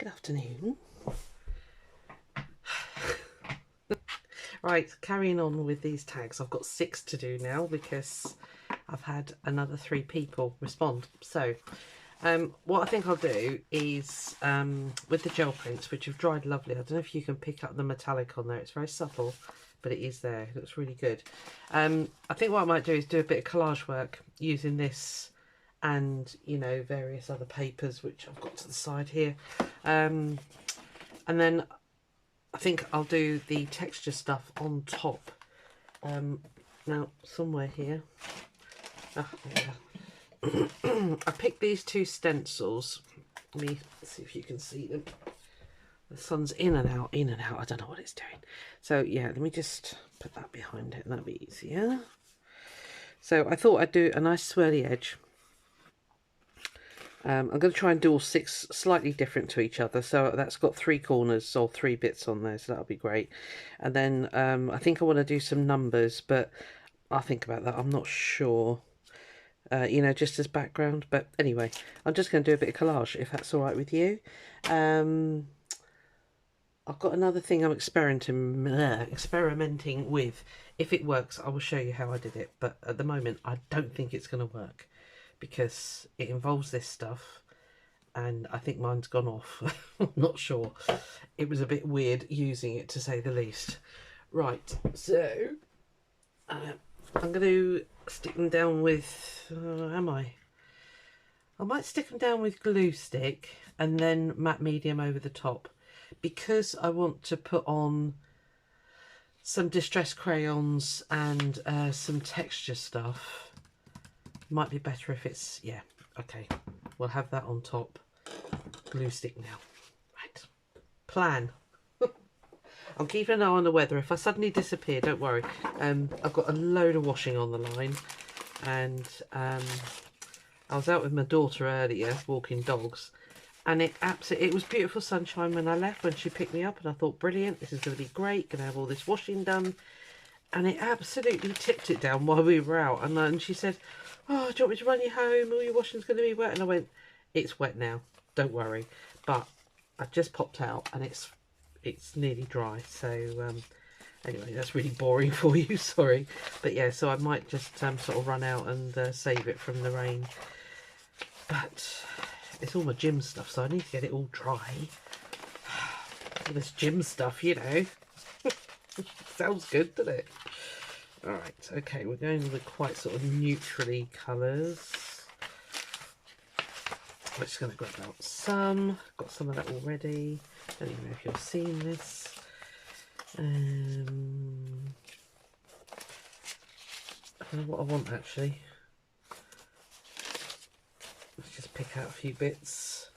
Good afternoon. Right, carrying on with these tags. I've got 6 to do now because I've had another 3 people respond. So what I think I'll do is with the gel prints, which have dried lovely. I don't know if you can pick up the metallic on there. It's very subtle, but it is there. It looks really good. I think what I might do is do a bit of collage work using this and, you know, various other papers which I've got to the side here. And then I think I'll do the texture stuff on top. Now, somewhere here. I picked these 2 stencils. Let me see if you can see them. The sun's in and out, in and out. I don't know what it's doing. So, yeah, let me just put that behind it. That'll be easier. So, I thought I'd do a nice swirly edge. I'm going to try and do all 6 slightly different to each other. So that's got 3 corners or 3 bits on there. So that'll be great. And then I think I want to do some numbers, but I'll think about that. I'm not sure. You know, just as background. But anyway, I'm just going to do a bit of collage, if that's all right with you. I've got another thing I'm experimenting with. If it works, I will show you how I did it. But at the moment, I don't think it's going to work, because it involves this stuff and I think mine's gone off. I'm not sure. It was a bit weird using it, to say the least. Right, so I'm going to stick them down with, I might stick them down with glue stick and then matte medium over the top, because I want to put on some distressed crayons and some texture stuff. Might be better if it's, yeah, okay, we'll have that on top. Glue stick now. Right, plan. I'm keeping an eye on the weather. If I suddenly disappear, don't worry. I've got a load of washing on the line, and I was out with my daughter earlier walking dogs, and it was beautiful sunshine when I left, when she picked me up, and I thought, brilliant, this is going to be great, gonna have all this washing done. And it absolutely tipped it down while we were out, and she said, oh, do you want me to run you home? All your washing's going to be wet. And I went, it's wet now, don't worry. But I've just popped out and it's nearly dry. So anyway, that's really boring for you, sorry. But yeah, so I might just sort of run out and save it from the rain. But it's all my gym stuff, so I need to get it all dry. All this gym stuff, you know. Sounds good, doesn't it? Alright, okay, we're going with quite sort of neutrally colours. I'm just going to grab out some. Got some of that already. Don't even know if you're seeing this. I don't know what I want, actually. Let's just pick out a few bits.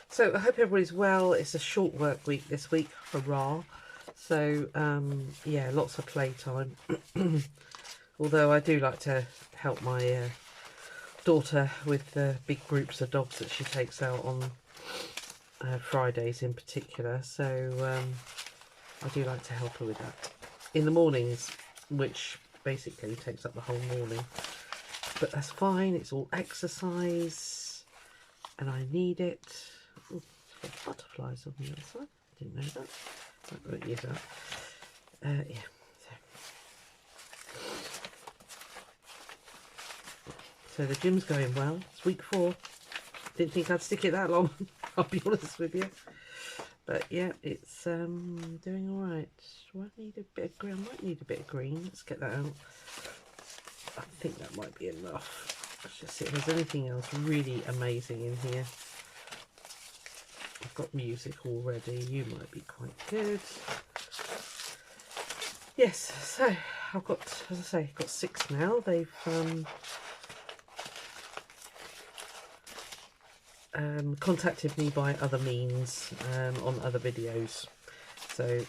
So, I hope everybody's well. It's a short work week this week. Hurrah! So, yeah, lots of playtime. Although I do like to help my daughter with the big groups of dogs that she takes out on Fridays in particular. So, I do like to help her with that in the mornings, which basically takes up the whole morning. But that's fine. It's all exercise and I need it. Ooh, got butterflies on the other side. Didn't know that. I won't use that. Yeah. So the gym's going well. It's week 4. Didn't think I'd stick it that long. I'll be honest with you. But yeah, it's doing all right. Do I need a bit of green? I might need a bit of green. Let's get that out. I think that might be enough. Let's just see if there's anything else really amazing in here. I've got music already. You might be quite good. Yes, so I've got, as I say, got 6 now. They've contacted me by other means on other videos. So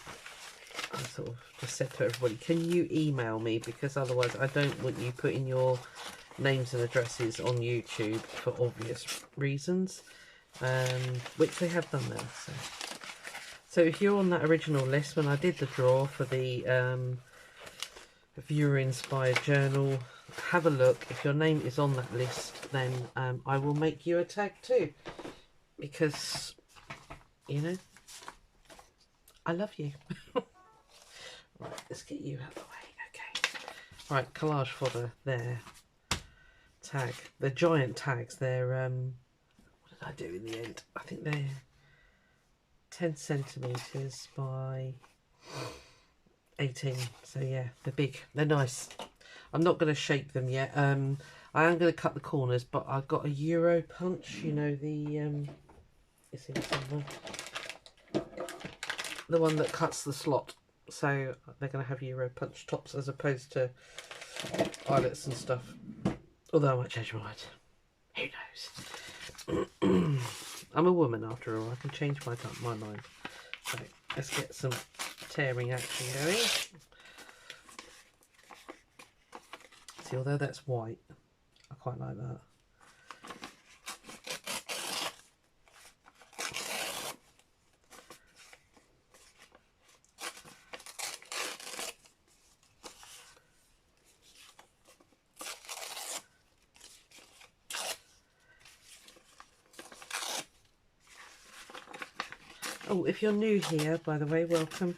I sort of just said to everybody, can you email me? Because otherwise I don't want you putting your names and addresses on YouTube for obvious reasons. Which they have done there. So if you're on that original list when I did the draw for the viewer inspired journal, have a look. If your name is on that list, then I will make you a tag too, because You know, I love you. Right, let's get you out of the way. Okay. Right, collage fodder. There. Tag. They're giant tags. They're what did I do in the end? I think they're 10 centimeters by 18. So yeah, they're big. They're nice. I'm not going to shape them yet. I am going to cut the corners, but I've got a Euro punch. You know, the it's in somewhere. The one that cuts the slot. So they're going to have Euro punch tops as opposed to eyelets and stuff. Although I might change my mind. Who knows? I'm a woman after all. I can change my mind. So let's get some tearing action going. See, although that's white, I quite like that. Oh, if you're new here, by the way, welcome.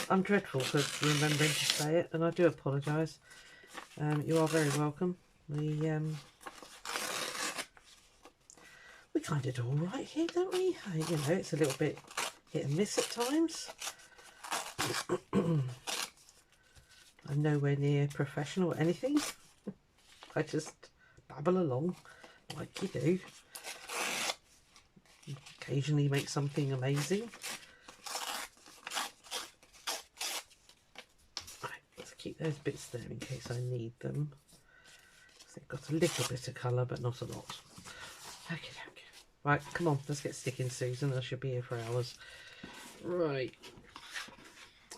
I'm dreadful for remembering to say it, and I do apologise. You are very welcome. We kind of do all right here, don't we? You know, it's a little bit hit and miss at times. I'm nowhere near professional or anything. I just babble along like you do. Occasionally make something amazing. Right, let's keep those bits there in case I need them. They've got a little bit of colour, but not a lot. Okay. Right, come on, let's get sticking, Susan. I should be here for hours. Right.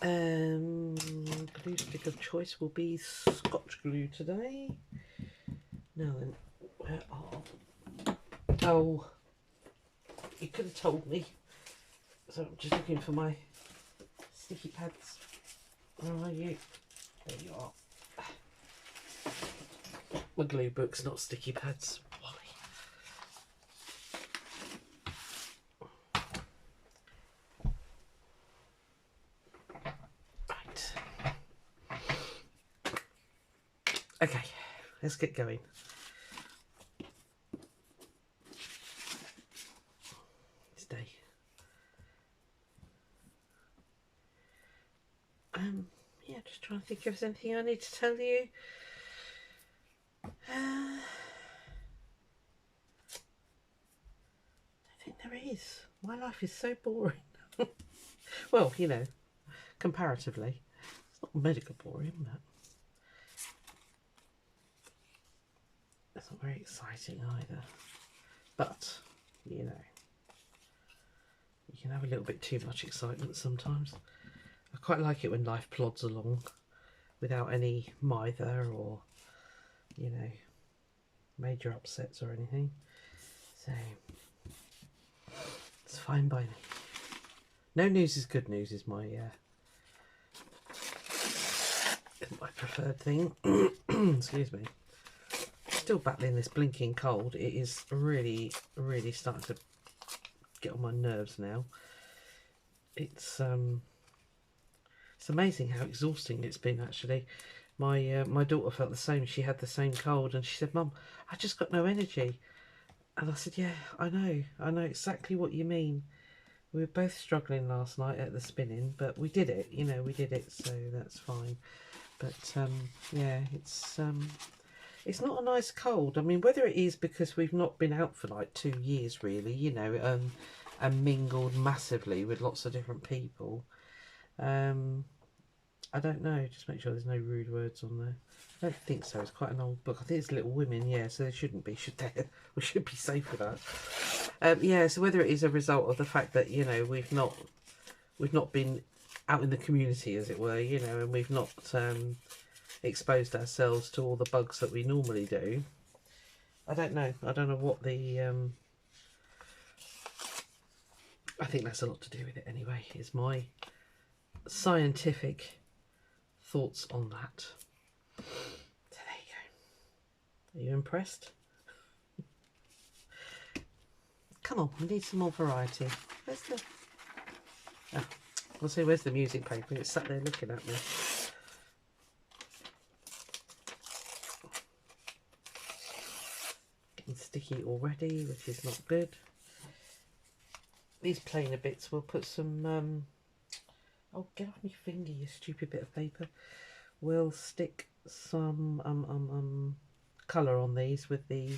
Glue stick of choice will be Scotch glue today. Now then, where are... Oh, you could have told me. So I'm just looking for my sticky pads. Where are you? There you are. My glue books, not sticky pads. Right. Okay, let's get going. Today. Yeah, just trying to think if there's anything I need to tell you. I don't think there is. My life is so boring. Well, you know, comparatively. It's not mega boring, but it's not very exciting either. But, you know, you can have a little bit too much excitement sometimes. I quite like it when life plods along without any mither or, you know, major upsets or anything. So it's fine by me. No news is good news is my preferred thing. Excuse me. Still battling this blinking cold. It is really starting to get on my nerves now. It's amazing how exhausting it's been actually. My daughter felt the same. She had the same cold and she said, "Mum, I just got no energy." And I said, "Yeah, I know exactly what you mean. We were both struggling last night at the spinning, but we did it, you know, we did it, so that's fine." But yeah, it's not a nice cold. I mean, whether it is because we've not been out for like 2 years really, you know, and mingled massively with lots of different people. I don't know. Just make sure there's no rude words on there. I don't think so. It's quite an old book. I think it's Little Women, yeah, so there shouldn't be, should there? We should be safe with that. Yeah, so whether it is a result of the fact that, you know, we've not been out in the community, as it were, you know, and we've not exposed ourselves to all the bugs that we normally do. I don't know. I don't know what the... I think that's a lot to do with it anyway, is my scientific thoughts on that. So there you go. Are you impressed? Come on, we need some more variety. Where's the... I'll say, where's the music paper? It's sat there looking at me. Getting sticky already, which is not good. These plainer bits, we'll put some... oh, get off my finger, you stupid bit of paper. We'll stick some colour on these with the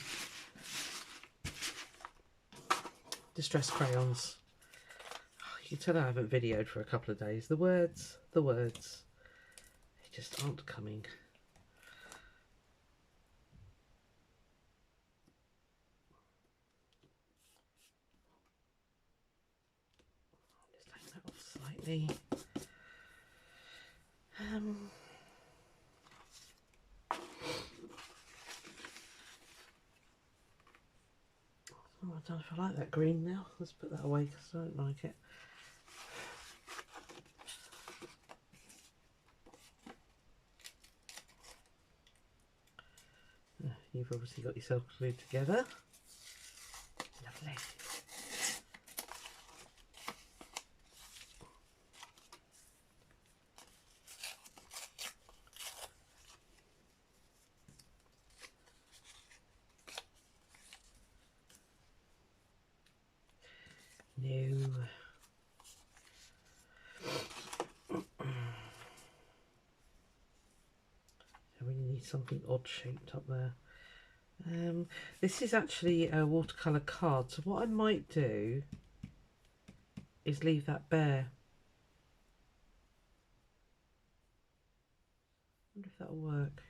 distress crayons. You can tell I haven't videoed for a couple of days. The words, they just aren't coming. Just take that off slightly. Oh, I don't know if I like that green now. Let's put that away because I don't like it. You've obviously got yourself glued together. Lovely. No. I really need something odd shaped up there. This is actually a watercolour card, so what I might do is leave that bare. I wonder if that'll work.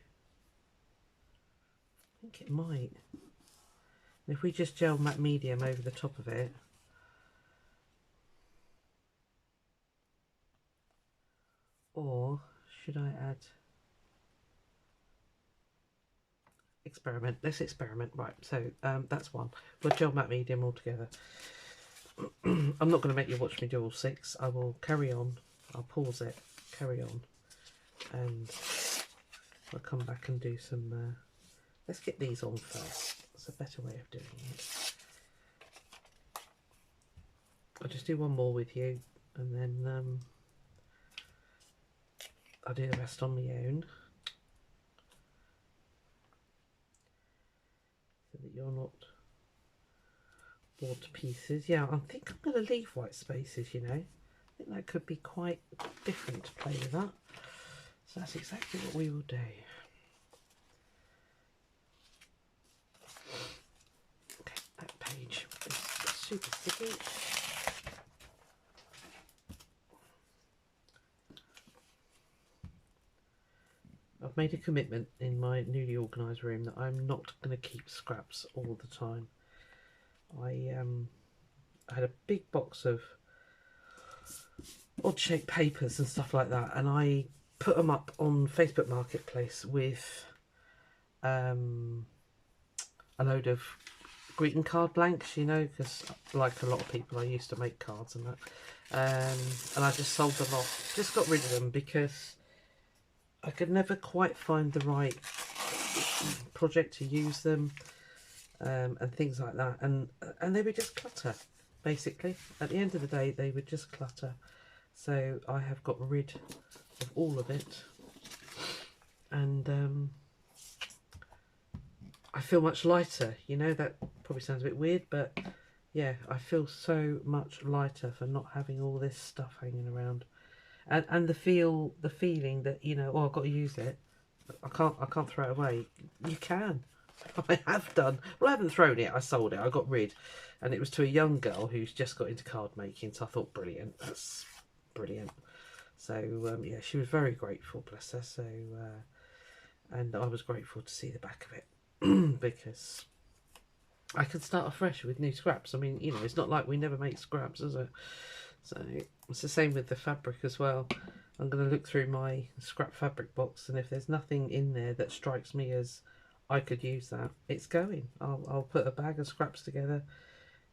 I think it might. And if we just gel matte medium over the top of it, or should I add... experiment. Let's experiment. Right, so that's one. We'll gel matte medium all together. I'm not going to make you watch me do all 6. I will carry on. I'll pause it, carry on, and I'll come back and do some... let's get these on first. That's a better way of doing it. I'll just do one more with you, and then I'll do the rest on my own. That you're not bored to pieces. Yeah, I think I'm going to leave white spaces, you know. I think that could be quite different to play with that. So that's exactly what we will do. Okay, that page is super sticky. I've made a commitment in my newly organised room that I'm not going to keep scraps all the time. I had a big box of odd shaped papers and stuff like that, and I put them up on Facebook Marketplace with a load of greeting card blanks, you know, because like a lot of people I used to make cards and that, and I just sold a lot, just got rid of them because I could never quite find the right project to use them, and things like that, and they were just clutter, basically. At the end of the day, they were just clutter. So I have got rid of all of it, and I feel much lighter. You know, that probably sounds a bit weird, but yeah, I feel so much lighter for not having all this stuff hanging around. And the feeling that, you know, oh, I've got to use it. I can't throw it away. You can. I have done. Well, I haven't thrown it. I sold it. I got rid, and it was to a young girl who's just got into card making. So I thought, brilliant. That's brilliant. So yeah, she was very grateful, bless her. So and I was grateful to see the back of it because I could start afresh with new scraps. I mean, you know, it's not like we never make scraps, is it? So it's the same with the fabric as well. I'm going to look through my scrap fabric box, and if there's nothing in there that strikes me as I could use that, it's going. I'll put a bag of scraps together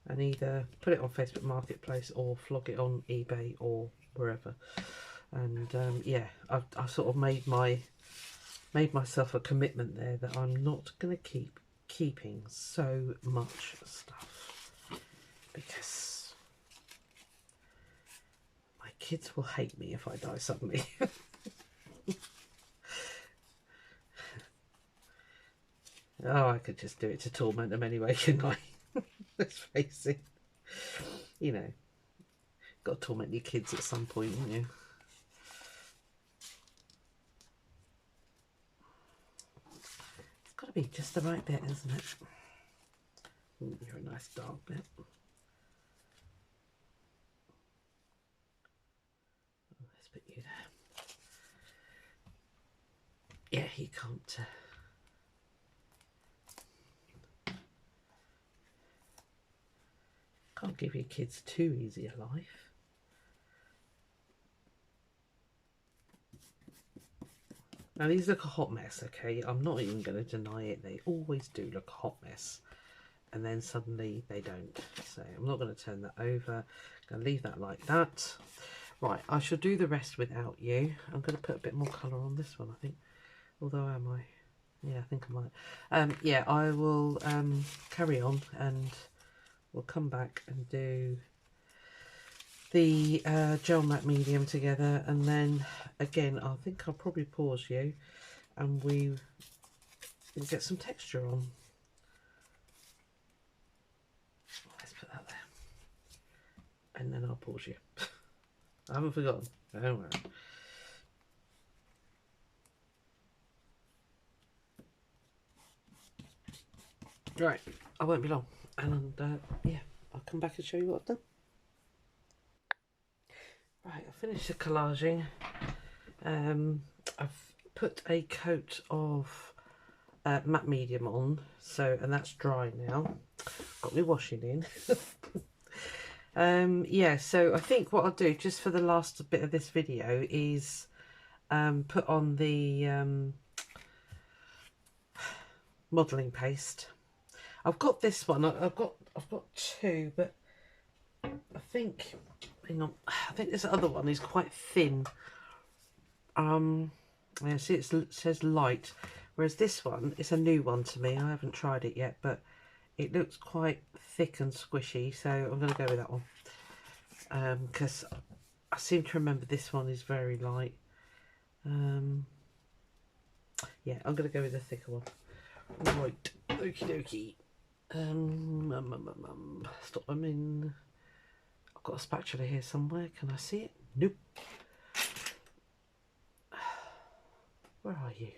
and either put it on Facebook Marketplace or flog it on eBay or wherever. And yeah, I've sort of made myself a commitment there that I'm not going to keep keeping so much stuff, because my Kids will hate me if I die suddenly. Oh, I could just do it to torment them anyway, couldn't I? Let's face it. You know, got to torment your kids at some point, haven't you? It's got to be just the right bit, isn't it? Ooh, you're a nice dark bit. Let's put you there. Yeah, you can't... Can't give your kids too easy a life. Now these look a hot mess, okay? I'm not even going to deny it. They always do look a hot mess. And then suddenly they don't. So I'm not going to turn that over. I'm going to leave that like that. Right, I shall do the rest without you. I'm going to put a bit more colour on this one, I think. Although am I? Yeah, I think I might. Yeah, I will carry on and we'll come back and do the gel matte medium together, and then again I think I'll probably pause you and we'll get some texture on. Let's put that there and then I'll pause you. I haven't forgotten, don't worry. Right, I won't be long, and yeah, I'll come back and show you what I've done. Right, I finished the collaging. I've put a coat of matte medium on, so, and that's dry now. Got me washing in. Yeah, so I think what I'll do just for the last bit of this video is put on the modelling paste. I've got this one. I've got two, but I think, hang on, I think this other one is quite thin. Yeah, see, it says light, whereas this one is a new one to me. I haven't tried it yet, but it looks quite thick and squishy, so I'm going to go with that one because I seem to remember this one is very light. Yeah, I'm going to go with the thicker one. Right, okie dokie. Stop them in. I've got a spatula here somewhere. Can I see it? Nope. Where are you?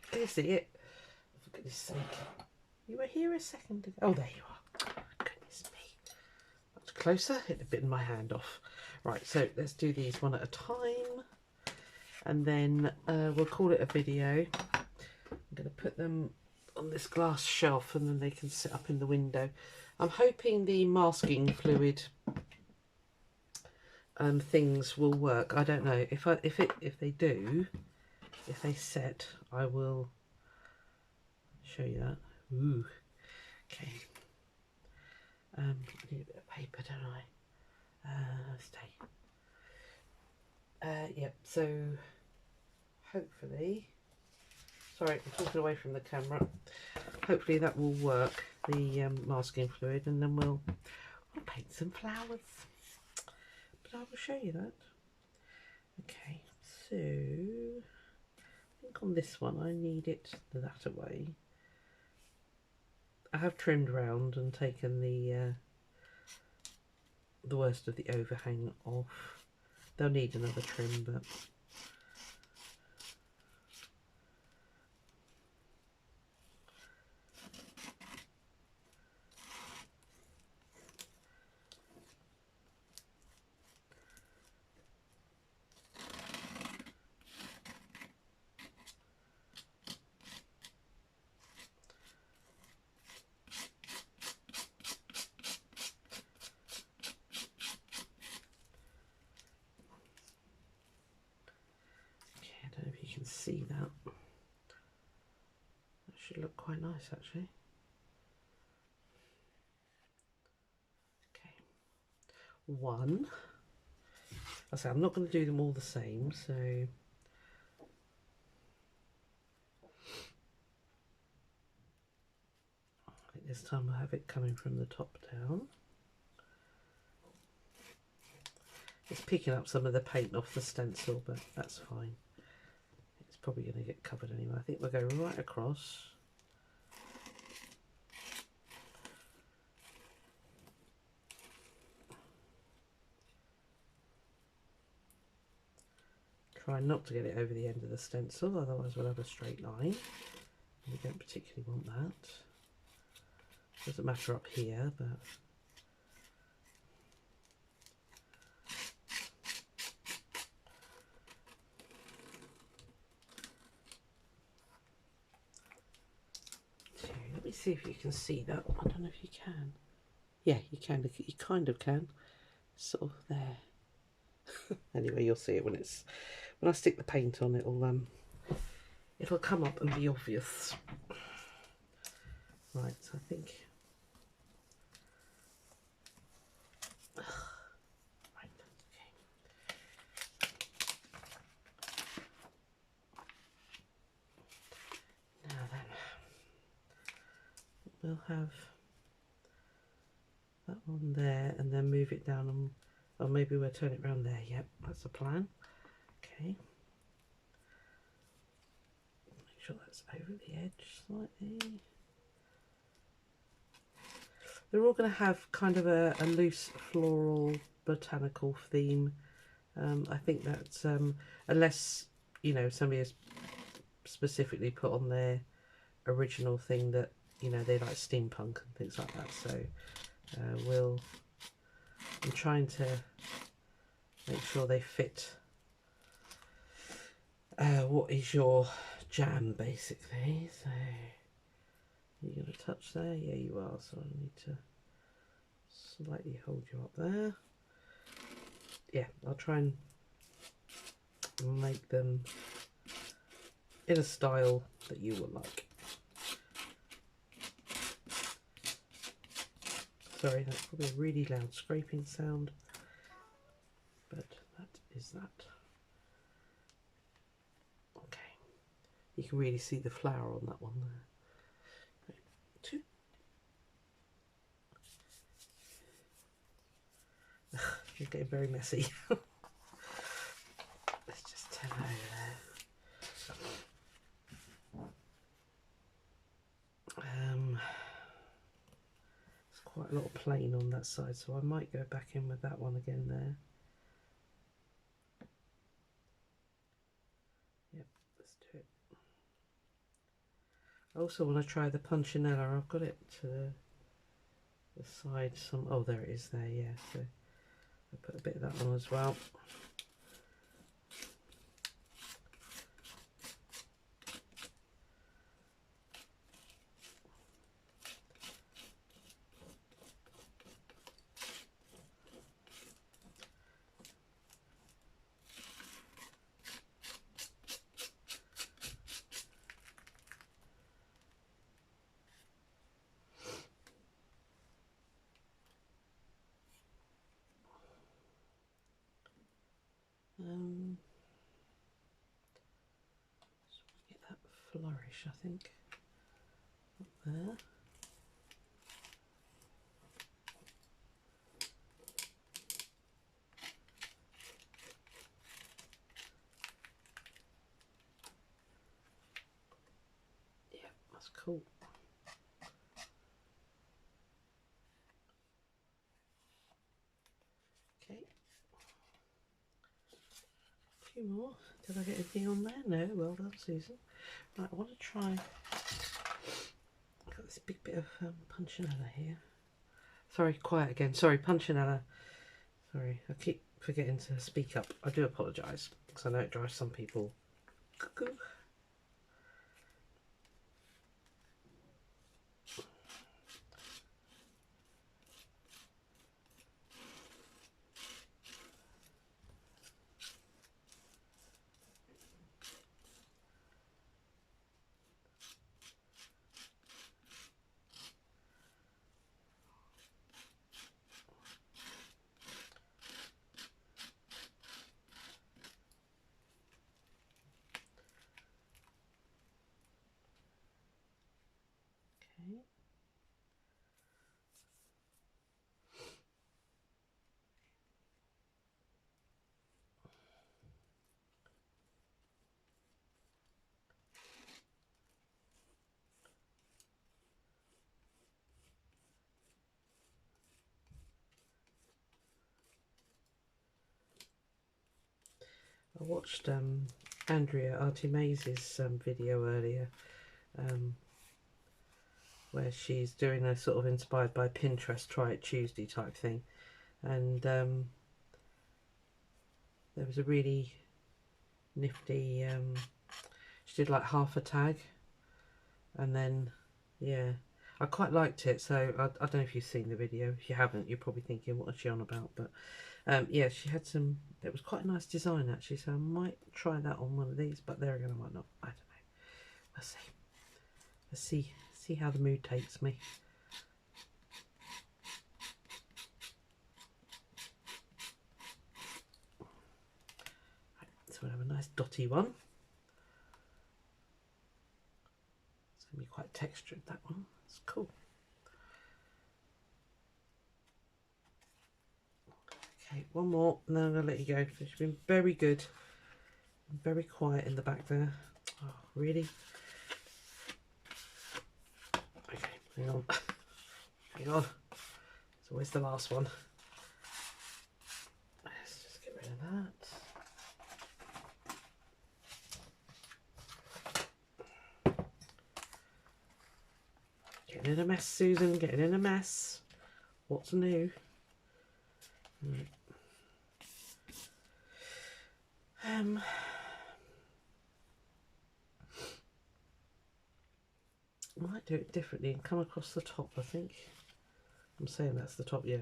Can you see it? For goodness sake. You were here a second ago. Oh, there you are. Goodness me. Much closer. Hit a bit in my hand off. Right, so let's do these one at a time. And then we'll call it a video. I'm going to put them on this glass shelf and then they can sit up in the window. I'm hoping the masking fluid things will work. I don't know if they do, if they set, I will show you that. Ooh, okay. I need a bit of paper, don't I? Stay. Yep. So hopefully. Sorry, I'm talking away from the camera. Hopefully that will work, the masking fluid, and then we'll paint some flowers. But I will show you that. Okay, so I think on this one I need it that away. I have trimmed round and taken the worst of the overhang off. They'll need another trim, but see that. That should look quite nice actually. Okay, one. I say I'm not going to do them all the same, so I think this time I'll have it coming from the top down. It's picking up some of the paint off the stencil, but that's fine. It's probably going to get covered anyway. I think we'll go right across. Try not to get it over the end of the stencil, otherwise we'll have a straight line. We don't particularly want that. Doesn't matter up here, but let me see if you can see that. I don't know if you can. Yeah, you can. You kind of can. Sort of there. Anyway, you'll see it when I stick the paint on. It'll come up and be obvious. Right, so I think. Right, okay. Now then, we'll have that one there, and then move it down, and or maybe we'll turn it around there. Yep, that's the plan. Okay. Make sure that's over the edge slightly. They're all going to have kind of a loose floral botanical theme. I think that's unless you know somebody has specifically put on their original thing that you know they like steampunk and things like that. So I'm trying to make sure they fit what is your jam basically. So you're going to touch there? Yeah, you are. So I need to slightly hold you up there. Yeah, I'll try and make them in a style that you will like. Sorry, that's probably a really loud scraping sound, but that is that. Okay, you can really see the flower on that one there. Two. You're getting very messy. Let's just turn over there. There's quite a lot of plain on that side, so I might go back in with that one again there. Yep, let's do it. I also want to try the Punchinella. I've got it to the side. Oh, there it is there, yeah. So I put a bit of that on as well. So get that flourish, I think, up there. Yeah, that's cool. Okay. A few more. Did I get anything on there? No, well done, Susan. Right, I want to try. I've got this big bit of Punchinella here. Sorry, quiet again. Sorry, Punchinella. Sorry, I keep forgetting to speak up. I do apologise because I know it drives some people cuckoo. I watched Andrea Artimai's video earlier, where she's doing a sort of inspired by Pinterest Try It Tuesday type thing, and there was a really nifty, she did like half a tag, and then yeah, I quite liked it. So I don't know if you've seen the video. If you haven't, you're probably thinking, what is she on about? But yeah, she had some, it was quite a nice design actually, so I might try that on one of these, but there again I might not, I don't know, we'll see. Let's see how the mood takes me. Right, so we'll have a nice dotty one. It's going to be quite textured, that one. It's cool. Okay, one more and then I'm going to let you go. She's been very good, very quiet in the back there. Oh, really? Okay, hang on. Hang on. It's always the last one. Let's just get rid of that. Getting in a mess, Susan. Getting in a mess. What's new? Right. I might do it differently and come across the top, I think. I'm saying that's the top, yeah,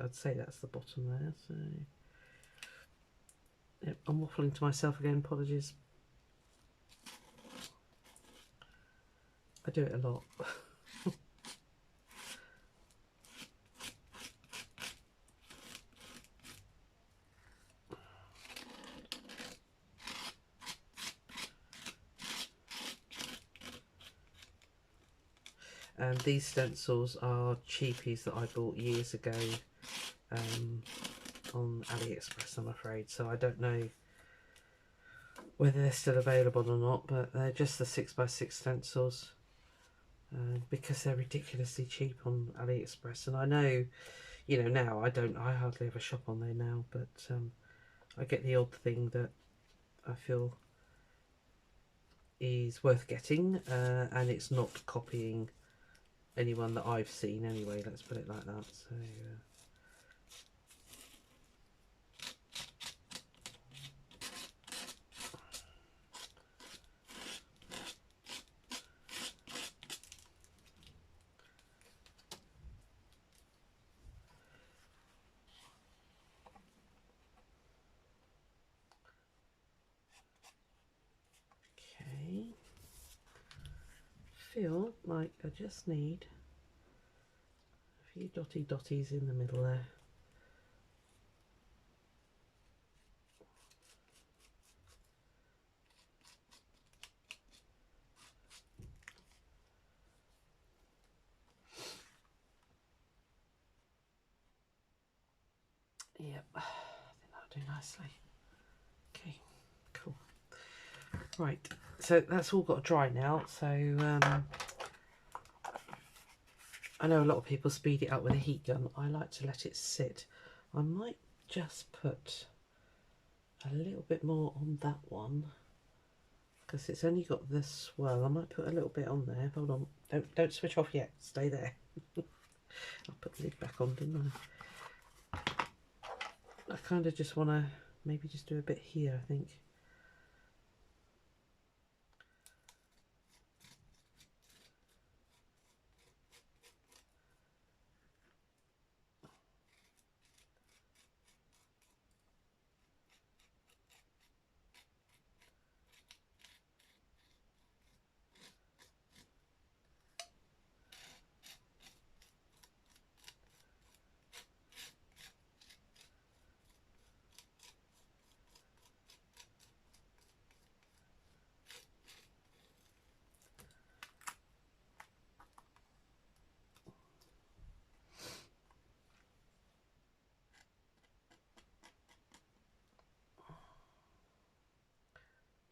I'd say that's the bottom there, so... Yep, I'm waffling to myself again, apologies. I do it a lot. And these stencils are cheapies that I bought years ago on AliExpress, I'm afraid. So I don't know whether they're still available or not, but they're just the 6x6 stencils because they're ridiculously cheap on AliExpress. And I know, you know, now I hardly ever shop on there now, but I get the odd thing that I feel is worth getting, and it's not copying anyone that I've seen anyway, let's put it like that. So okay, feel like I just need a few dotties in the middle there. Yep, I think that'll do nicely. Okay, cool. Right, so that's all got to dry now. So I know a lot of people speed it up with a heat gun. I like to let it sit. I might just put a little bit more on that one because it's only got the swirl. I might put a little bit on there. Hold on, don't switch off yet. Stay there. I'll put the lid back on, didn't I? I kind of just want to maybe just do a bit here, I think.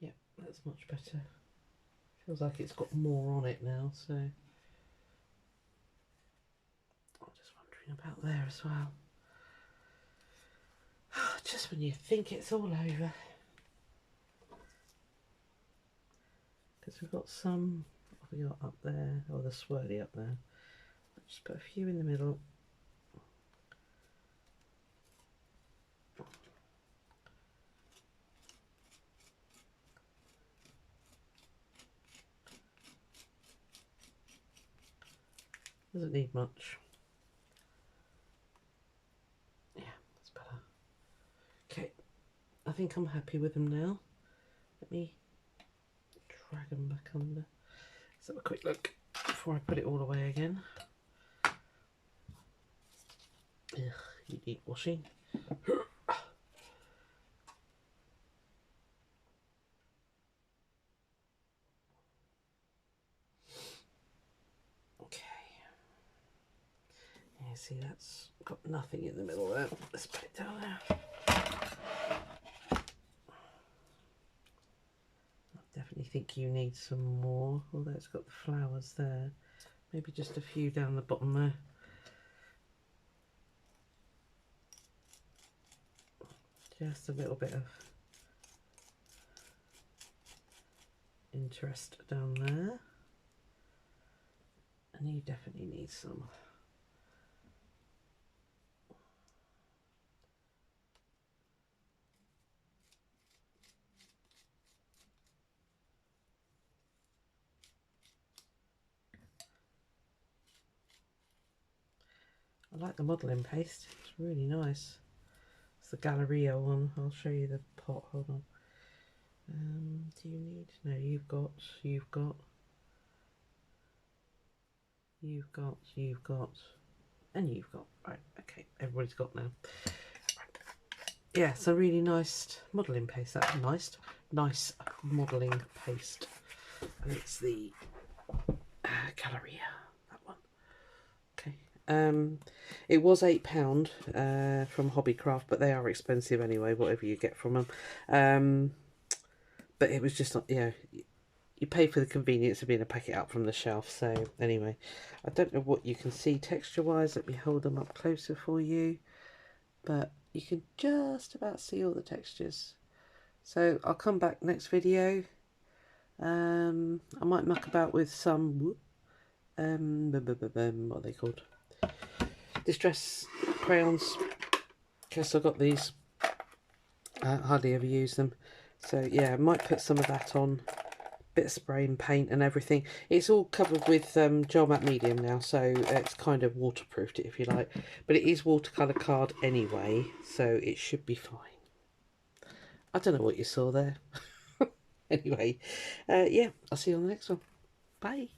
Yep, that's much better. Feels like it's got more on it now, so I'm just wondering about there as well. Just when you think it's all over. because we've got some, what have we got up there, or the swirly up there. Let's just put a few in the middle. Doesn't need much. Yeah, that's better. Okay, I think I'm happy with them now. Let me drag them back under. Let's have a quick look before I put it all away again. Ugh, you need washing. Yeah, see, that's got nothing in the middle there. Let's put it down there. I definitely think you need some more, although it's got the flowers there. Maybe just a few down the bottom there. Just a little bit of interest down there. And you definitely need some. I like the modelling paste, it's really nice. It's the Galleria one. I'll show you the pot, hold on. Do you need, no, you've got, and you've got, right, okay, everybody's got now. Right. Yeah, so really nice modelling paste, that's nice modelling paste. And it's the Galleria, that one. Okay. It was £8 from Hobbycraft, but they are expensive anyway, whatever you get from them. But it was just, you know, you pay for the convenience of being a packet up from the shelf. So anyway, I don't know what you can see texture wise. Let me hold them up closer for you, but you can just about see all the textures. So I'll come back next video. I might muck about with some what are they called, distress crayons, because I've got these. I hardly ever use them, so yeah, I might put some of that on. Bit of spray and paint and everything. It's all covered with gel matte medium now, so it's kind of waterproofed it if you like, but it is watercolour card anyway, so it should be fine. I don't know what you saw there. Anyway, yeah, I'll see you on the next one. Bye.